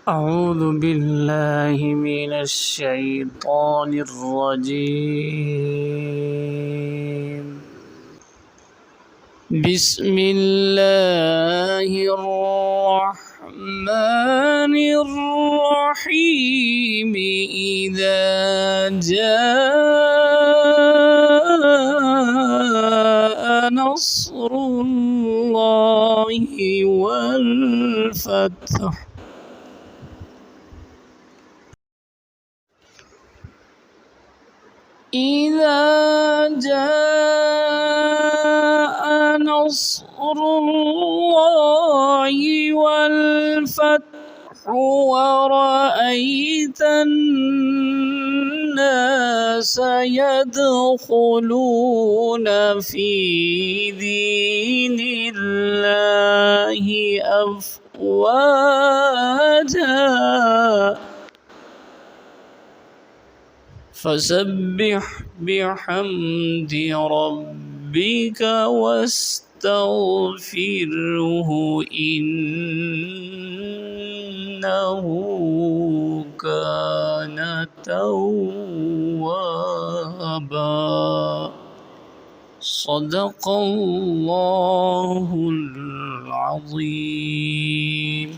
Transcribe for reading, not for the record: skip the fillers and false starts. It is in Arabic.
أعوذ بالله من الشيطان الرجيم. بسم الله الرحمن الرحيم. إذا جاء نصر الله والفتح إذا جاء نصر الله والفتح ورأيت الناس يدخلون في دين الله أفواجا فسبح بحمد ربك واستغفره إنه كان توابا. صدق الله العظيم.